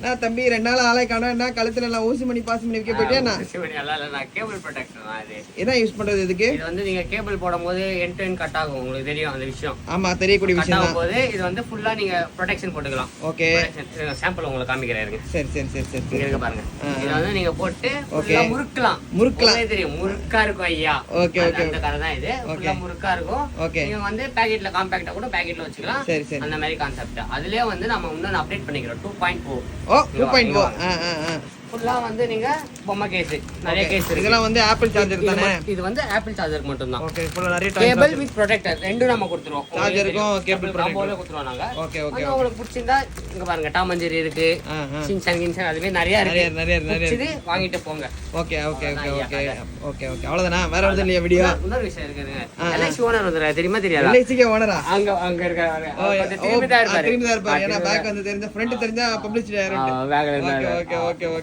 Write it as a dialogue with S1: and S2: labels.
S1: நான் தம்பி 2 நாள் ஆளை காணோம். என்ன கழுத்துல எல்லாம் ஊசி மணி பாஸ் பண்ணி வைக்க போயிட்டே நான்
S2: ஊசி மணி எல்லாம் இல்ல, கேபிள் ப்ரொடெக்டர் தான் இது.
S1: இதான் யூஸ் பண்றது இதுக்கு.
S2: இது வந்து நீங்க கேபிள் போடும்போது எண்ட் டு எண்ட் கட் ஆகும், உங்களுக்கு தெரியும் அந்த விஷயம்.
S1: ஆமா, தெரியக்கூடிய விஷயம் தான்.
S2: போது இது வந்து ஃபுல்லா நீங்க ப்ரொடெக்ஷன் போட்டுக்கலாம்.
S1: ஓகே,
S2: சாம்பிள் உங்களுக்கு காமிக்கிறேன் இருங்க.
S1: சரி சரி சரி சரி
S2: இங்க இருக்க பாருங்க. இது வந்து நீங்க போட்டு
S1: ஓகே
S2: முறுக்கலாம். தெரியும் முறுக்கா இருக்கும் ஐயா.
S1: ஓகே ஓகே,
S2: அந்த கதை தான் இது. ஃபுல்லா முறுக்கா இருக்கும்.
S1: ஓகே,
S2: நீங்க வந்து பாக்கெட்ல காம்பாக்ட்டா கூட பாக்கெட்ல வச்சுக்கலாம்.
S1: சரி சரி,
S2: அந்த மாதிரி கான்செப்ட். அதுலயே வந்து நம்ம இன்னும் அப்டேட் பண்ணிக்கிறோம் 2.4.
S1: ஓ 2.4.
S2: ஃபுல்லா வந்து நீங்க பொம்மை கேஸ் நிறைய கேஸ் இருக்கு.
S1: இதெல்லாம் வந்து ஆப்பிள் சார்ஜர் தானே?
S2: இது வந்து ஆப்பிள் சார்ஜர் மட்டும் தான்.
S1: ஓகே, ஃபுல்லா நிறைய
S2: கேபிள் வித் ப்ரொடெக்டர் ரெண்டும் நம்ம கொடுத்துருவோம்.
S1: சார்ஜருக்கும் கேபிள்
S2: காம்போல கொடுத்துருவோம் நாங்க.
S1: ஓகே ஓகே,
S2: உங்களுக்கு பிடிச்சிருந்தா இங்க பாருங்க டாம் அண்ட் ஜெர்ரி இருக்கு, சின்சான் கின்சான் அதுவே நிறைய இருக்கு. நிறைய வாங்கிட்டு போங்க.
S1: Okay okay okay okay okay okay, அவ்வளவுதானா? வேற ஒண்ணும் இல்லையா வீடியோ?
S2: இன்னொரு விஷயம் இருக்குங்க. எல்ஐசி ஓனர் வந்துறா, தெரியுமா தெரியாதா?
S1: எல்ஐசிக்கு ஓனரா?
S2: அங்க இருக்காரு.
S1: திரும்பி தான் இருப்பாரு. ஏன்னா பேக் வந்து தெரிஞ்ச ஃப்ரண்ட் தெரிஞ்சா பப்ளிசிட்டி ஆயிரும்.
S2: பேக்ல
S1: ஓகே ஓகே ஓகே.